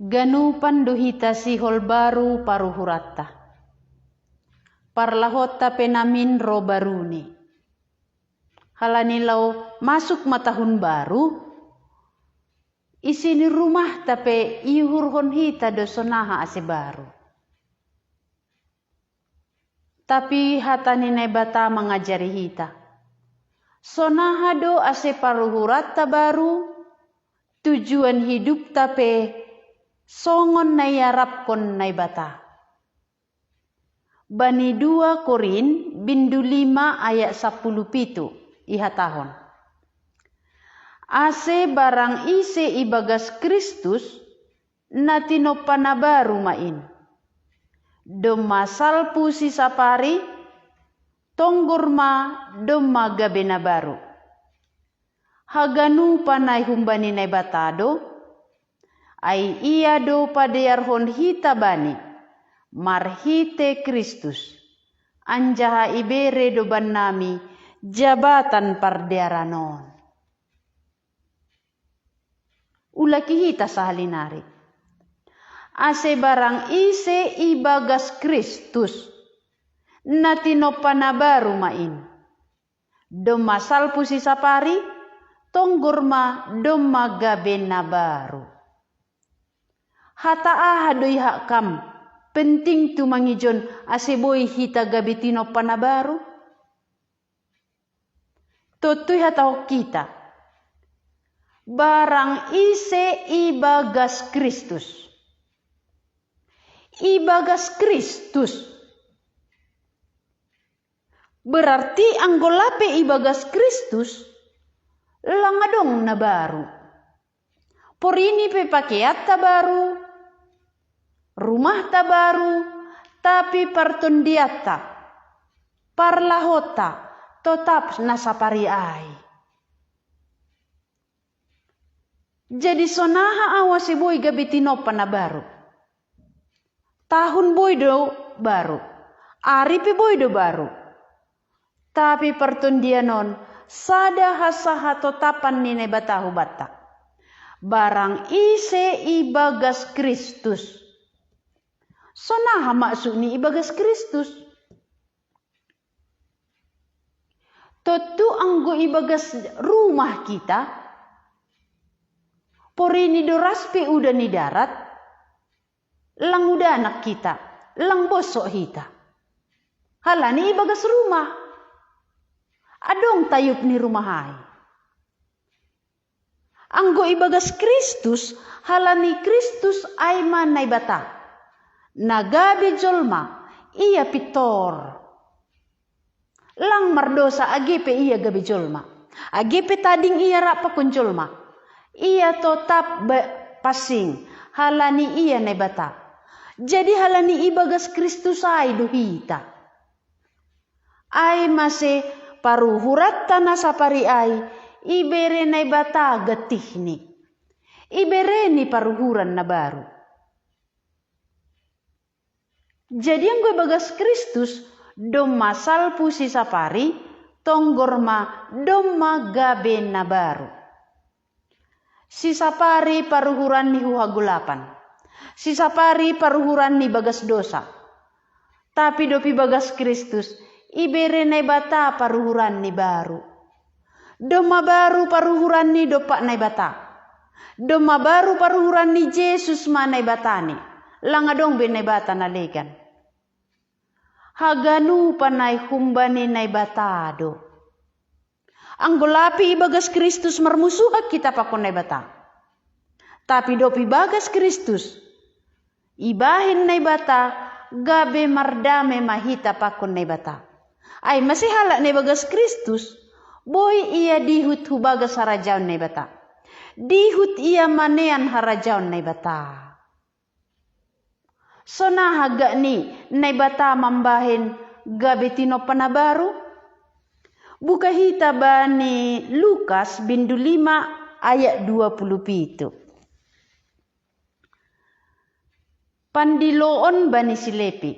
Ganu panduhita sihol baru paruhuratta. Parlahota penamin ro baruni. Halanilau masuk matahun baru. Isini rumah tape ihurhon hita dosonaha ase baru. Tapi hatani nebata mengajari hita. Sonaha do ase paruhuratta baru. Tujuan hidup tape songon na yarapkon na bata. Bani 2 Korin bindu 5 ayat 17 ihatahon. Ase barang ise ibagas Kristus natino panabaru main. Doma salpu sisapari tonggorma doma gabena baru. Haganu panay humbani na batado ay iya do padayarhon hita bani marhite Kristus anjaha ibere do bannami jabatan pardearanon. Ulaki hita sahalinari ase barang ise ibagas Kristus natino panabaru main doma salpu sisapari tonggorma doma gabena baru. Hata ahadoi hakam penting tu mangijon aseboy hita gabitino panabaru. Totui hatau kita barang ise ibagas Kristus. Ibagas Kristus berarti anggolape ibagas Kristus langadong na baru. Porini pe pakeat ta baru, rumah ta baru, tapi partondiata, parlahota, tetap nasapari ai. Jadi sonaha awasi boy gabitino pana baru. Tahun boy do baru, ari pe boy do baru. Tapi pertondianon sada hasaha totapan nine batahu bata. Barang ise ibagas Kristus. Sonaha maksud ni ibagas Kristus. Tentu anggo ibagas rumah kita. Porini doraspe udah ni darat. Lang udah anak kita. Lang bosok hita. Halani ibagas rumah. Adong tayup ni rumah hai. Anggo ibagas Kristus, halani Kristus aiman nai bata. Nagabe jolma, iya pitor. Lang mardosa agepe iya gabe jolma. Agepe tading iya rapa kun jolma. Iya tetap pasing, halani iya nai bata. Jadi halani ibagas Kristus ai duhita. Ai mase paruhurat tanah sapari ai. Ibere nai bata getih ni. Ibere ni paruhuran na baru. Jadi yang gue bagas Kristus doma salpu sisapari tonggorma doma gabe na baru. Sisapari paruhuran ni huhagulapan. Sisapari paruhuran ni bagas dosa. Tapi dopi bagas Kristus ibere nai bata paruhuran ni baru. Doma baru paruhuran ni dopak nai bata. Doma baru paruhuran ni Yesus ma nai batani. Langadong be nai bata na legan. Haganu panai humbani nai batado. Anggolapi ibagas Kristus mermusuhat kita pakon nai bata. Tapi dopi bagas Kristus. Ibahin nai bata gabe mardame mahita pakon nai bata. Ay masih halak nai bagas Kristus. Boy iya dihut hubagas harajaun nai bata. Dihut iya manean harajaun nai bata. Sona haga ni nai bata mambahin gabetino panabaru. Buka hita bani Lukas bindu 5 ayat 27. Pandiloon bani silepi.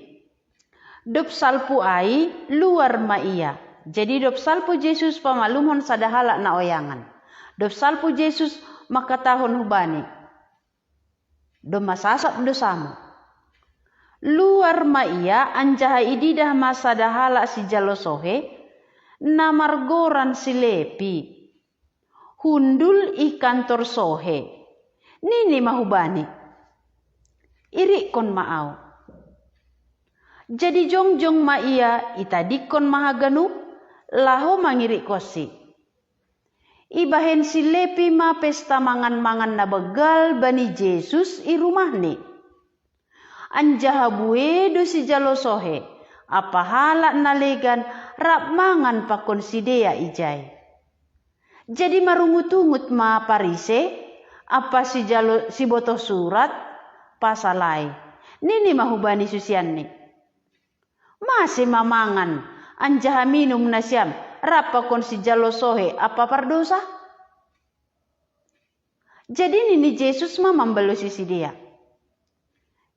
Dop salpu ai luar ma iya. Jadi dop salpu Yesus pamalumhon sadahala na oyangan. Dop salpu Yesus maka tahun hubani. do masasat dosamu. Luar ma ia anjaha ididah masa dahala si jalo sohe na margoran si lepi. Hundul i kantor sohe. Nini mahubani. Iri kon maau. Jadi jongjong ma ia itadikon mahaganu laho mangiri kosi. Ibahen si lepi ma pesta mangan-mangan na begal bani Jesus i rumah ni. Anjaha buedo si jalo sohe, apa halak nalegan rap mangan pakon si dea ijai. Jadi marungut-ungut ma parise, apa si jalo si botoh surat pasalai. Nini mahubani susian ni. Masih mamangan, anjaha minum nasyam, rap pakon si jalo sohe, apa pardosa? Jadi nini Jesus ma membelu si dia.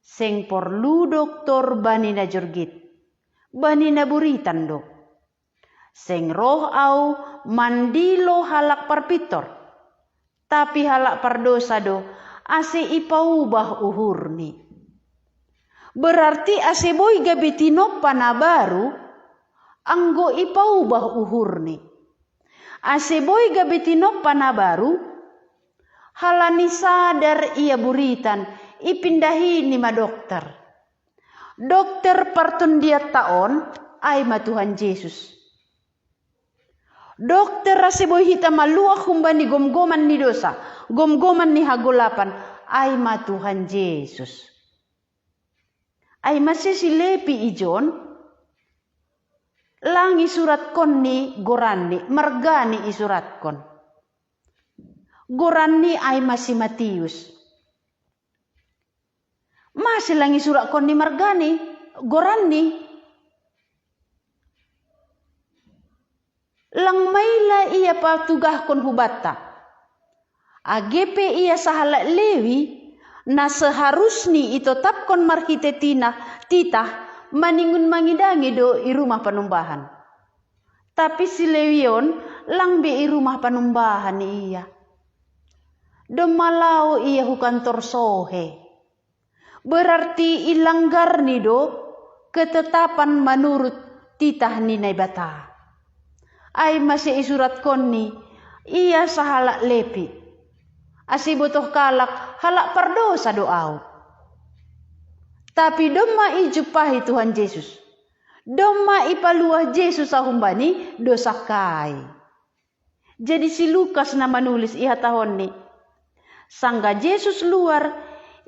Seng porlu doktor banina jorgit, banina buritan do. Seng roh au mandilo halak parpitor, tapi halak pardosa do ase ipaubah uhurni. Berarti ase boy gabitino pana baru, anggo ipaubah uhurni. Ase boy gabitino pana baru, halani sadar ia buritan, ipindahi ni ma dokter. Dokter partun dia taon, ay ma Tuhan Yesus. Dokter raseboy hita maluak humbani gomgoman ni dosa, gomgoman ni hagolapan, ay ma Tuhan Yesus. Ay masih si lepi ijon, langi surat kon ni gorani, margani isurat kon. Gorani ay masih Matius. Masih langi surat kon ni margani, gorani. Lang maila ia patugah kon hubata. AGP ia sahala lewi, na seharusni itetap kon marhite titah maningun mangidangi do i rumah panumbahan. Tapi si lewion lang be i rumah panumbahan iya. Do malau ia hukantor sohe. Berarti ilanggar ni do ketetapan menurut titah ninai bata. Ay masih isurat koni ia sahalak lepi. Asi butuh kalak halak pardosa doau. Tapi doma ijupahi Tuhan Yesus. Doma ipaluah Yesus ahumbani dosa kai. Jadi si Lukas nama nulis iha tahun ni. Sangga Yesus luar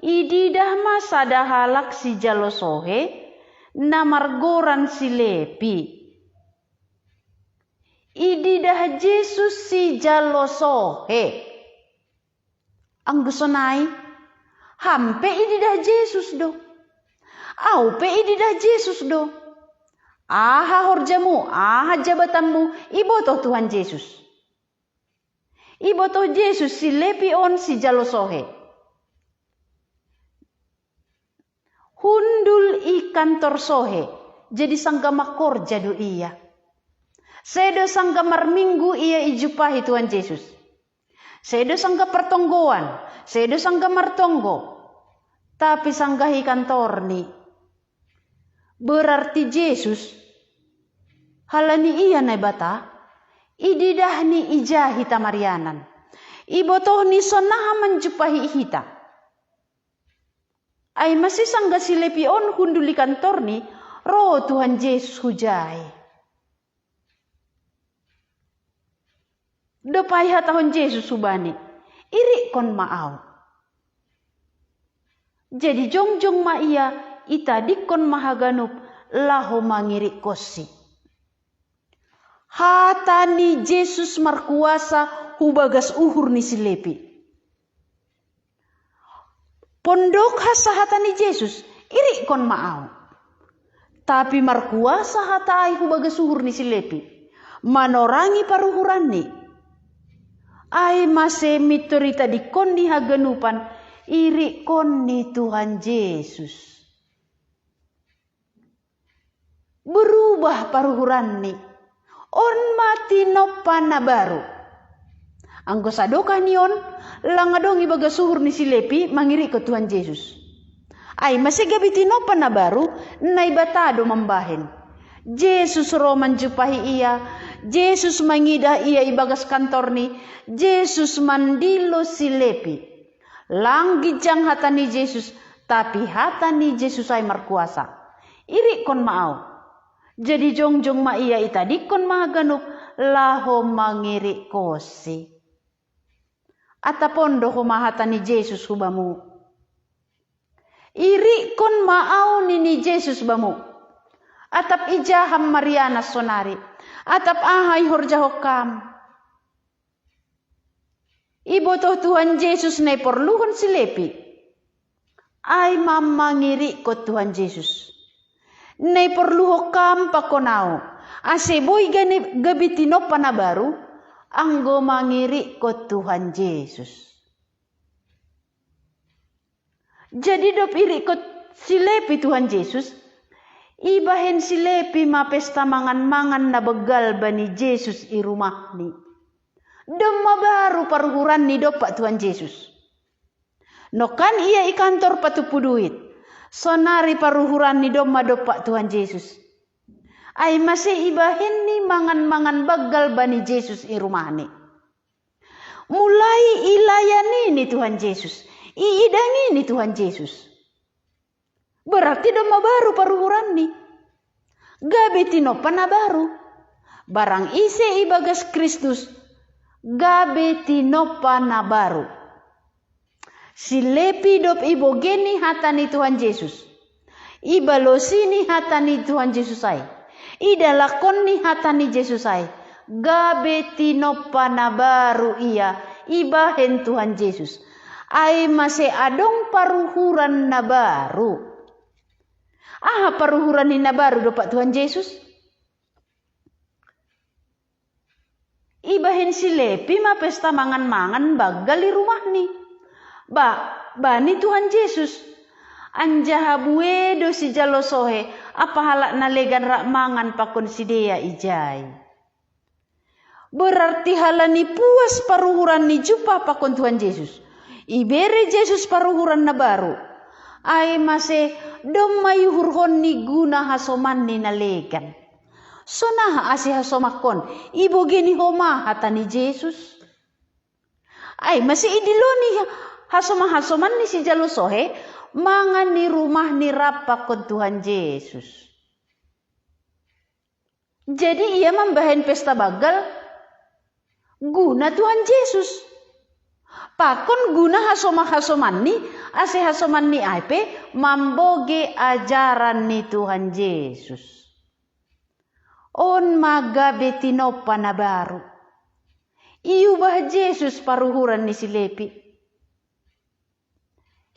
ididah masa dahalak si jalo sohe namargoran si lepi. Ididah Yesus si jalo sohe. Ang gusonay, hampe ididah Yesus do. Au pe ididah Yesus do. Aha horjamu, aha jabatanmu, ibotoh Tuhan Yesus. Ibotoh Yesus si lepi on si jalo sohe. Hundul i kantor sohe, jadi sangga makor jadu iya. Sedo sangga marminggu ia ijupahi Tuhan Yesus. Sedo sangga pertonggoan, sedo sangga martonggo. Tapi sanggahi kantor ni. Berarti Yesus, halani iya na bata, ididah ni ijahi tamarianan. Ibotoh ni sonaha menjupahi hita. Ay masih sangga si lepi on hunduli kantor ni, roh Tuhan Yesus hujai. Dopai hatahon Yesus subani, iri kon maau. Jadi jongjong ma ia, itadikon mahaganup, laho mangiri kosi. Hatani Yesus markuasa hubagas uhur ni si lepi. Pondok hasahatan ni Yesus, iri kon maau. Tapi markuasa hatai hubaga suhur ni silepi. Manorangi paruhuran ni. Ay mase mitorita di kon ni haganupan, iri kon ni Tuhan Yesus. Berubah paruhuran ni. On mati no pana baru. Anggo sadokah nion, Langadong ibaga suhur ni silepi mangiri ko Tuhan Yesus. Ay masih gabitino pa na baru na ibatado mambahin. Yesus roman jupahi iya. Yesus mangidah iya ibagas kantor ni. Yesus mandilo silepi. Langgijang hata ni Yesus. Tapi hata ni Yesus ay markuasa. Iri kon maaw. Jadi jongjong ma iya itadi kon maganup laho mangiri kosi. Atapon do humahata ni Yesus hubamu. Iri kon maaw ni Yesus bamu. Atap ijaham Mariana sonari. Atap ahay horjahokam. Ibotoh Tuhan Yesus na perluhon silepi. Ay mamangiri ko Tuhan Yesus. Nay perlu kam pakonao. Ase boy gabitino panabaru. Anggo mangiri ko Tuhan Yesus. Jadi dop iri ko silepi Tuhan Yesus. Ibahen silepi mapesta mangan-mangan na begal bani Yesus i rumah ni. Dema baru paruhuran ni dop Pak Tuhan Yesus. No kan iya i kantor patupu duit. Sonari paruhuran ni doma dopak Tuhan Yesus. Ay masih ibahin ni mangan-mangan bagal bani Yesus i rumah ni. Mulai ilayani ni Tuhan Yesus. Iidangi ni Tuhan Yesus. Berarti doma baru paruhuran ni. Gabetino pana baru. Barang ise ibagas Kristus. Gabetino pana baru. Silepi dop ibo geni hatani Tuhan Yesus. Ibalosini hatani Tuhan Yesus ay. Idalakon ni hatani Yesus ay. Gabetino panabaru iya. Ibahen Tuhan Yesus. Ay masih adong paruhuran na baru. Paruhuran ni na baru do Pak Tuhan Yesus. Ibahen silepi ma pesta mangan-mangan bagal di rumah ni. Bani Tuhan Yesus. Anjahabue do si jalosohe. Apa halak nalegan rak mangan pakon si dea ijai. Berarti halani puas paruhuran ni jupa pakon Tuhan Yesus. Ibere Yesus paruhuran na baru. Ay masih dom mayuhurhon ni guna hasoman ni nalegan. Sonaha asih hasomakon. Ibo geni homa hata ni Yesus. Ay masih idiloni hasoman ni si jalosohe mangan ni rumah ni rapak kon Tuhan Yesus. Jadi ia membahen pesta bagal guna Tuhan Yesus. Pakon guna hasoman ni ase hasoman ni aipe mamboge ajaran ni Tuhan Yesus. On maga betino panabaru. Iubah Yesus paruhuran ni silepi.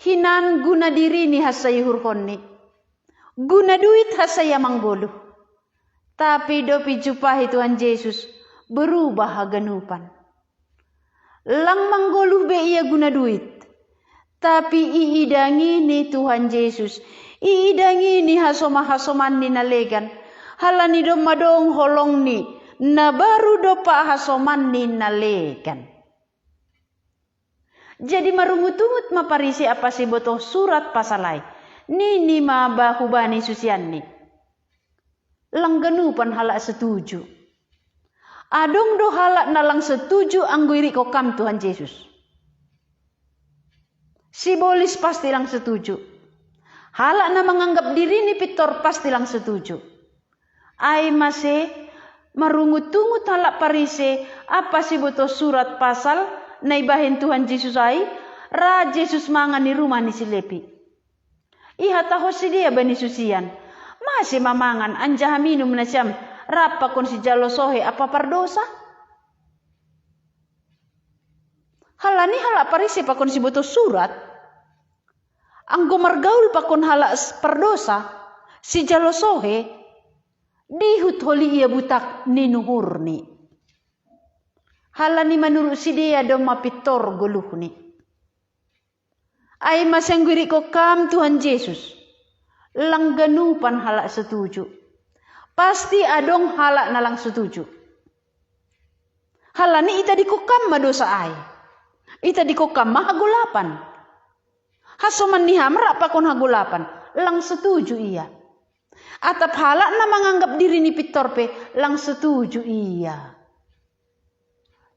Hinan guna diri ni hasay hurhon ni. Guna duit hasay manggoluh. Tapi dopi jupahi Tuhan Yesus berubah haganupan. Lang manggoluh be ia guna duit. Tapi iidangi ni Tuhan Yesus. Iidangi ni hasoman ni nalegan. Halani domadong holong ni. Na baru dopa hasoman ni nalegan. Jadi marungut-ungut maparisi apa si botoh surat pasalai. Nini ma bahubani susian ni. Langganupan halak setuju. Adong do halak nalang setuju angguiri kokam Tuhan Yesus. Si bolis pasti lang setuju. Halak na menganggap diri ni pitor pasti lang setuju. Ay masih marungut-ungut halak parise apa si botoh surat pasal. Naibahin Tuhan Yesus ay, Ra Yesus mangan ni rumah ni silepi. Iha taho si dia bani susian. Masih mamangan anjaha minum na siyam. Rapa kon si jalosohe apa pardosa? Halani halak parisi pakon si boto surat. Anggo margaul pakon halak pardosa. Si jalosohe. Dihut holi ia butak ninuhur ni. Halani menurut si dia doma pitor goluh ni. Ay masanggiri ko kam Tuhan Yesus. Langganupan halak setuju. Pasti adong halak nalang setuju. Halani ita di kokam madosa ay. Ita dikokam mahagulapan. Hasoman ni hamra pakon hagulapan. Lang setuju iya. Atap halak na menganggap diri ni pitorpe. Lang setuju iya.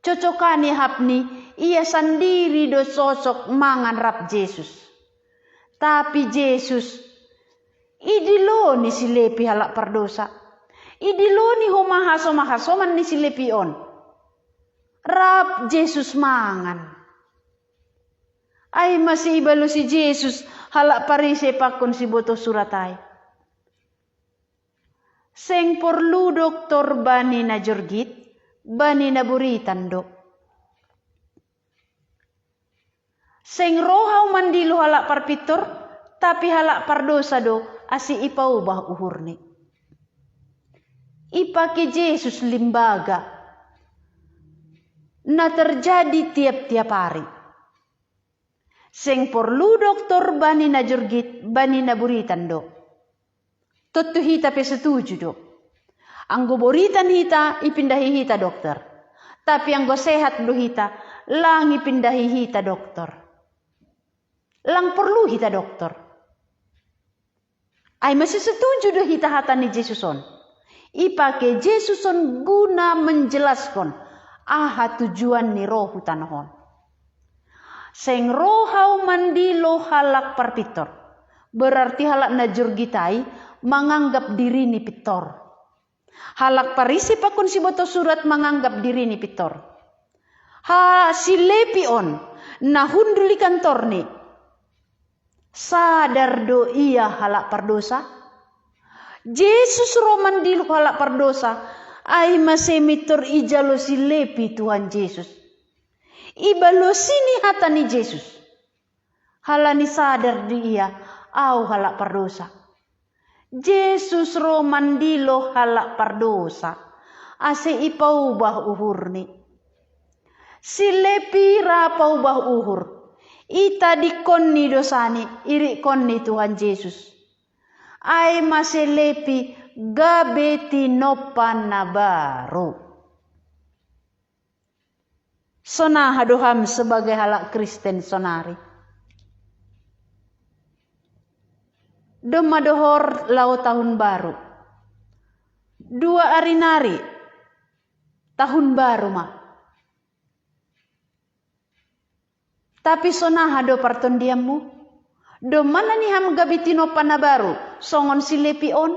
Cocokani hapni. Ia sendiri do sosok mangan rap Yesus. Tapi Yesus. Idiloni si lepi halak perdosa. Idiloni homahasoman ni si lepi on. Rap Yesus mangan. Ay masih ibalo si Yesus halak parise pakon si boto suratai. Seng perlu doktor bani na jorgit, bani na buritan do. Seng rohau mandilo halak parpitor, tapi halak pardosa do asi ipaubah uhurni. Ipake Yesus limbaga na terjadi tiap-tiap hari. Seng perlu doktor bani na jorgit, bani na buritan do. Tuttu hita pe setuju do. Anggo buritan hita, ipindahi hita dokter. Tapi anggo sehat do hita, lang ipindahi hita dokter. Lang perlu hita dokter. Ay masih setuju do hita hata ni Jesuson. Ipake Jesuson guna menjelaskan aha tujuan ni roh tanahon. Seng rohau mandilo halak parpitor. Berarti halak na jorgitai menganggap diri ni pitor. Halak parisi pakon si boto surat menganggap diri ni pitor. Ha si lepi on na hunduli kantor ni. Sadar do iya halak pardosa. Yesus roman mandilo halak pardosa. Ay masemitor ijalo si lepi Tuhan Yesus. Ibalo sini hata ni Yesus. Halani sadar di iya. Au halak pardosa. Yesus romandilo halak pardosa. Ase ipaubah uhurni. Si lepi rapa ubah uhur. Ita dikonni dosani. Iri konni Tuhan Yesus. Ay mase lepi gabeti nopan na baru. Sona hadoham sebagai halak Kristen sonari. Domadohor lau tahun baru. 2 hari nari. Tahun baru mah. Tapi sona hado parton diammu. Do mana ni ham gabitino pana baru. Songon si lepi on.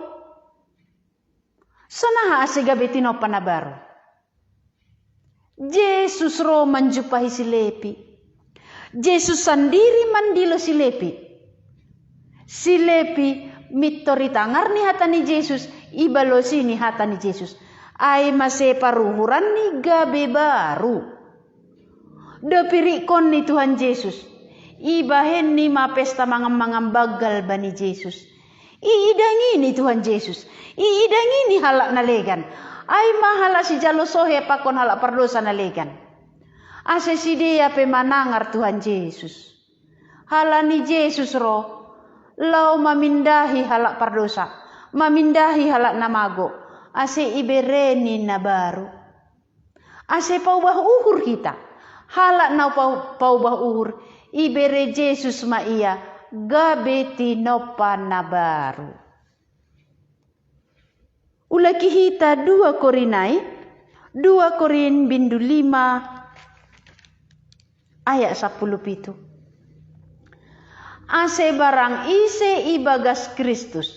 Sona ha ase gabitino pana baru. Yesus roh menjumpahi si lepi. Yesus sendiri mandilo si lepi. Si lepi mitori tangar ni hata ni Yesus. Ibalo sini hata ni Yesus. Ay mase paruhuran ni gabe baru. Do pirikon ni Tuhan Yesus. Ibahen ni ma pesta mangam-mangam bagal bani Yesus. Iidangi ni Tuhan Yesus. Iidangi ni halak nalegan. Ay mahala si jalo sohe pakon halak pardosa nalegan. Ase si dia pe manangar Tuhan Yesus. Halani Yesus roh. Lau mamindahi halak pardosa. Mamindahi halak namago. Ase ibereni na baru. Ase paubah uhur kita. Halak na paubah uhur. Ibere Yesus ma iya. Gabeti nopan na baru. Ulaki hita 2 Korinai 2 Korin bindu 5 ayat 17. Ase barang ise ibagas Kristus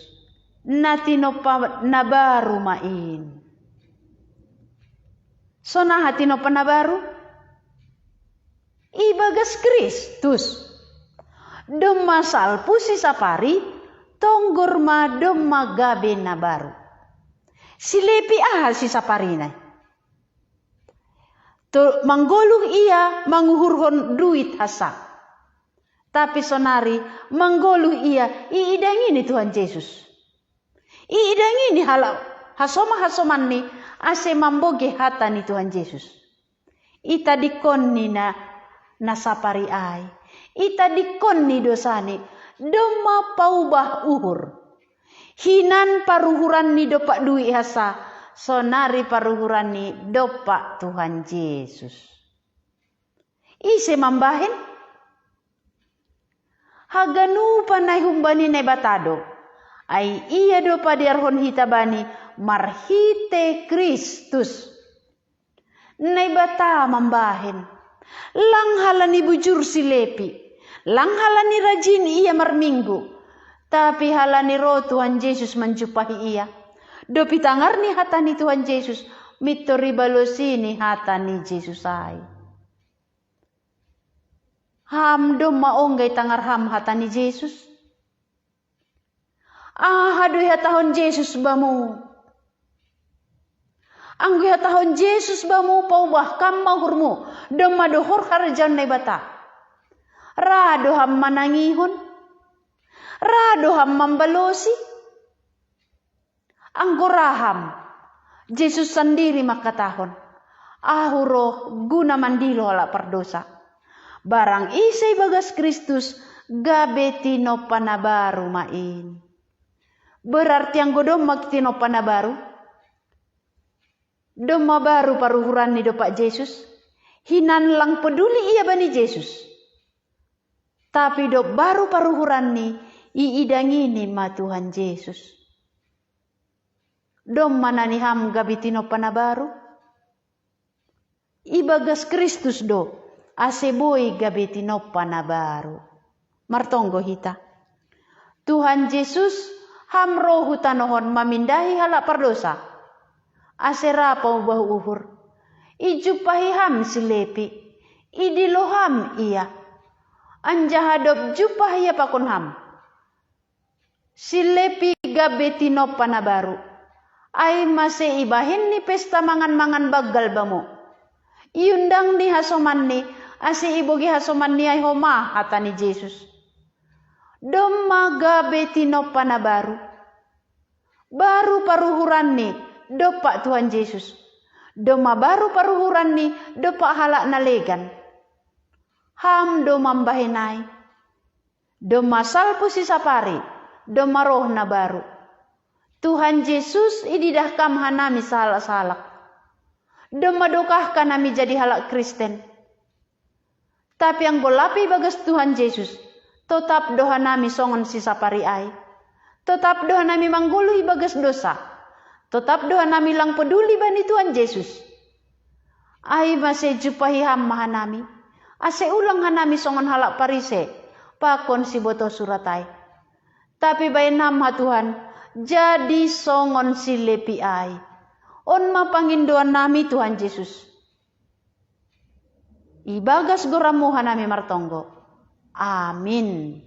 natinopa nabaru main. Sona hatinopa nabaru ibagas Kristus. Doma salpu si sapari tonggor ma doma gabe nabaru. Si lepi si saparina. Manggoluh ia manguhurhon duit hasa. Tapi sonari manggoluh ia iidangi ni Tuhan Yesus. Iidangi ni halak hasoman ni ase mamboge hata ni Tuhan Yesus. Ita dikon ni na sapari ai. Ita dikon ni dosani doma paubah uhur. Hinan paruhuran ni dopak duit hasa. Sonari paruhuran ni dopak Tuhan Yesus. Ise mambahin. Haganu panay humbani na batado. Ay iya do padiarhon hitabani marhite Kristus. Nay bata mambahin. Langhalani bujur si lepi. Langhalani rajin iya marminggu. Tapi halani roh Tuhan Yesus menjumpahi ia. Do pitangar ni hatani Tuhan Yesus. Mitori balosini hatani Yesus ay. Ham do maonggay tangar ham hatani Yesus. Hadoy hatahon Yesus bamu. Anggoy hatahon Yesus bamu paubah kam mahurmu. Do madohor harjan na bata. Rado ham manangihon. Rado ham mambalosi. Anggoraham. Yesus sendiri makatahon. Ahuro guna mandilo ala perdosa. Barang isay bagas Kristus, gabetino panabaru main. Berarti ang godom magtino panabaru. Doma baru paruhuran ni do Pak Yesus. Hinan lang peduli iya bani Yesus. Tapi do baru paruhuran ni iidangini ma Tuhan Yesus. Dom manani ham gabetino panabaru. Ibagas Kristus do. Aseboy gabetino panabaru. Martonggo hita. Tuhan Yesus ham rohu tanohon mamindahi halak perdosa. Asera paubah uhur. Ijupahi ham silepi. Idiloham iya. Anjahadop jupah iya pakun ham. Silepi gabetino panabaru. Ay masih ibahin ni pesta mangan-mangan bagal bamu. Iundang ni hasoman ni. Asi ibogi hasoman ni ay homa hatani Yesus. Doma gabetino panabaru. Baru paruhuran ni dopak Tuhan Yesus. Doma baru paruhuran ni dopak halak nalegan. Ham doma mbahinay. Doma salpu sisapari. Doma roh na baru. Tuhan Yesus ididah kam hanami salak-salak. Doma dokah kanami jadi halak Kristen. Tapi yang bolapi bagas Tuhan Yesus, tetap doa nami songon sisapari ay. Tetap doa nami manggului bagas dosa. Tetap doa nami lang peduli bani Tuhan Yesus. Ay masih jupahi ham mahanami. Ase ulang hanami songon halak parise. Pakon si boto suratai. Tapi bayan ham ha Tuhan. Jadi songon si lepi ay. On mapangindoan nami Tuhan Yesus. Ibagas goramu hanami martonggo. Amin.